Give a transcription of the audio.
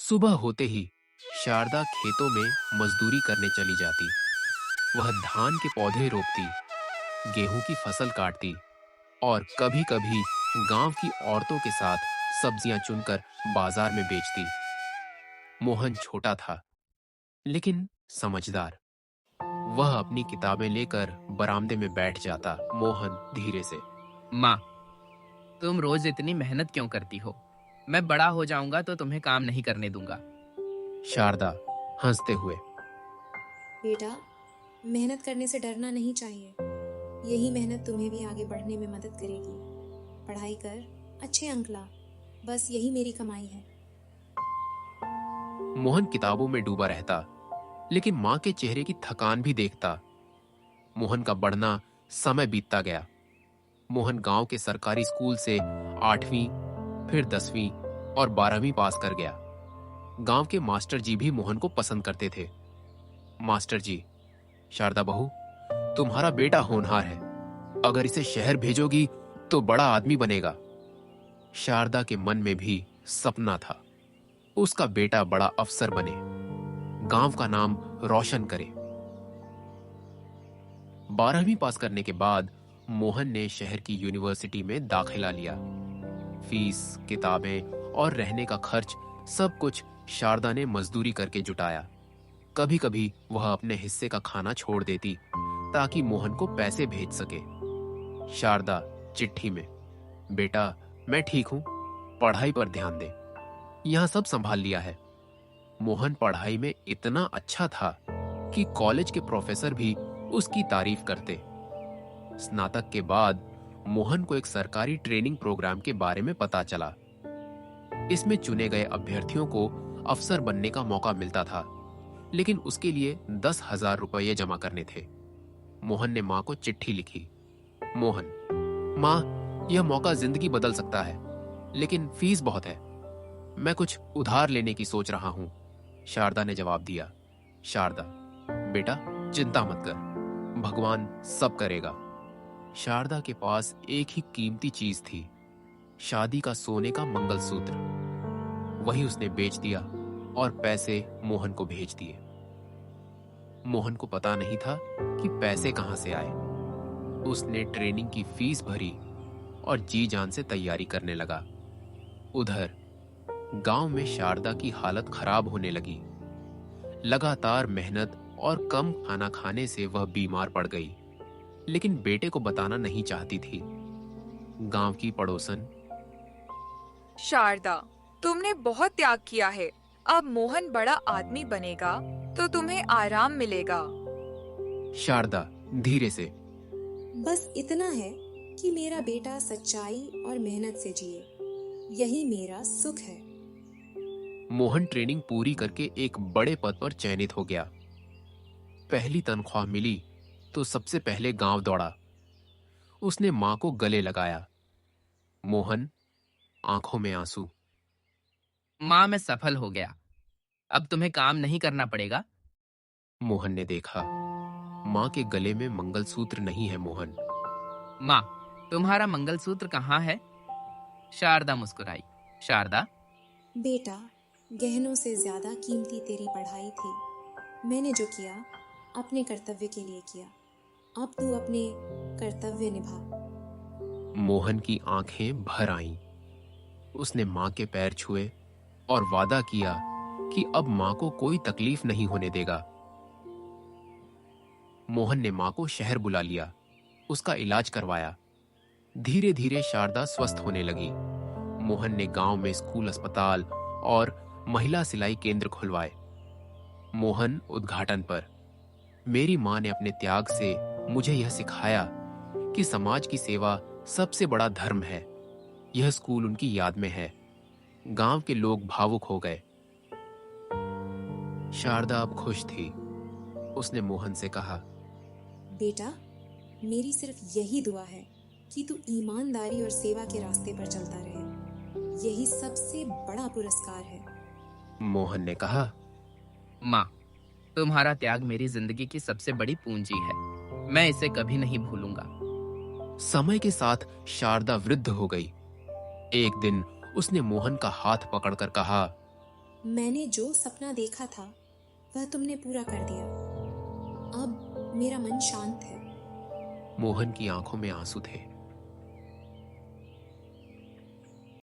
सुबह होते ही शारदा खेतों में मजदूरी करने चली जाती। वह धान के पौधे रोपती, गेहूं की फसल काटती और कभी-कभी गांव की औरतों के साथ सब्जियां चुनकर बाजार में बेचती। मोहन छोटा था, लेकिन समझदार। वह अपनी किताबें लेकर बरामदे में बैठ जाता। मोहन धीरे से, माँ, तुम रोज इतनी मेहनत क्यों करती हो? मैं बड़ा हो जाऊंगा तो तुम्हें काम नहीं करने दूंगा। शारदा हंसते हुए, बेटा, मेहनत करने से डरना नहीं चाहिए। यही मेहनत तुम्हें भी आगे बढ़ने में मदद करेगी। पढ़ाई कर, अच्छे अंक ला, बस यही मेरी कमाई है। मोहन किताबों में डूबा रहता, लेकिन मां के चेहरे की थकान भी देखता। मोहन का बढ़ना समय बीतता गया। मोहन गांव के सरकारी स्कूल से 8वीं, फिर 10वीं और 12वीं पास कर गया। गांव के मास्टर जी भी मोहन को पसंद करते थे। मास्टर जी, शारदा बहू, तुम्हारा बेटा होनहार है। अगर इसे शहर भेजोगी तो बड़ा आदमी बनेगा। शारदा के मन में भी सपना था, उसका बेटा बड़ा अफसर बने, गांव का नाम रोशन करे। 12वीं पास करने के बाद मोहन ने शहर की यूनिवर्सिटी में दाखिला लिया। फीस, किताबें और रहने का खर्च सब कुछ शारदा ने मजदूरी करके जुटाया। कभी कभी वह अपने हिस्से का खाना छोड़ देती ताकि मोहन को पैसे भेज सके। शारदा चिट्ठी में, बेटा मैं ठीक हूं, पढ़ाई पर ध्यान दे, यहां सब संभाल लिया है। मोहन पढ़ाई में इतना अच्छा था कि कॉलेज के प्रोफेसर भी उसकी तारीफ करते। स्नातक के बाद मोहन को एक सरकारी ट्रेनिंग प्रोग्राम के बारे में पता चला। इसमें चुने गए अभ्यर्थियों को अफसर बनने का मौका मिलता था, लेकिन उसके लिए 10,000 रुपये जमा करने थे। मोहन ने मां को चिट्ठी लिखी। मोहन, मां, यह मौका जिंदगी बदल सकता है, लेकिन फीस बहुत है। मैं कुछ उधार लेने की सोच रहा हूं। शारदा ने जवाब दिया। शारदा, बेटा चिंता मत कर, भगवान सब करेगा। शारदा के पास एक ही कीमती चीज थी, शादी का सोने का मंगलसूत्र। वही उसने बेच दिया और पैसे मोहन को भेज दिए। मोहन को पता नहीं था कि पैसे कहां से आए। उसने ट्रेनिंग की फीस भरी और जी जान से तैयारी करने लगा। उधर गांव में शारदा की हालत खराब होने लगी। लगातार मेहनत और कम खाना खाने से वह बीमार पड़ गई, लेकिन बेटे को बताना नहीं चाहती थी। गांव की पड़ोसन, शारदा, तुमने बहुत त्याग किया है। अब मोहन बड़ा आदमी बनेगा तो तुम्हें आराम मिलेगा। शारदा धीरे से, बस इतना है कि मेरा बेटा सच्चाई और मेहनत से जिए, यही मेरा सुख है। मोहन ट्रेनिंग पूरी करके एक बड़े पद पर चयनित हो गया। पहली तनख्वाह मिली तो सबसे पहले गांव दौड़ा। उसने मां को गले लगाया। मोहन, आंखों में आंसू। माँ, मैं सफल हो गया। अब तुम्हें काम नहीं करना पड़ेगा। मोहन ने देखा, मां के गले में मंगलसूत्र नहीं है। मोहन, माँ, तुम्हारा मंगलसूत्र कहाँ है? शारदा मुस्कुराई। शारदा, बेटा, गहनों से ज्यादा कीमती तेरी पढ़ाई थी। मैंने जो किया अपने कर्तव्य के लिए किया। अब तू अपने कर्तव्य निभा। मोहन की आंखें भर आईं। उसने मां के पैर छुए और वादा किया कि अब मां को कोई तकलीफ नहीं होने देगा। मोहन ने मां को शहर बुला लिया, उसका इलाज करवाया। धीरे धीरे शारदा स्वस्थ होने लगी। मोहन ने गांव में स्कूल, अस्पताल और महिला सिलाई केंद्र खुलवाए। मोहन उद्घाटन पर, मेरी मां ने अपने त्याग से मुझे यह सिखाया कि समाज की सेवा सबसे बड़ा धर्म है। यह स्कूल उनकी याद में है। गांव के लोग भावुक हो गए। शारदा अब खुश थी। उसने मोहन से कहा, बेटा, मेरी सिर्फ यही दुआ है कि तू ईमानदारी और सेवा के रास्ते पर चलता रहे। यही सबसे बड़ा पुरस्कार है। मोहन ने कहा, माँ, तुम्हारा त्याग मेरी जिंदगी की सबसे बड़ी पूंजी है। मैं इसे कभी नहीं भूलूंगा। समय के साथ शारदा वृद्ध हो गई। एक दिन उसने मोहन का हाथ पकड़कर कहा, मैंने जो सपना देखा था वह तुमने पूरा कर दिया। अब मेरा मन शांत है। मोहन की आंखों में आंसू थे।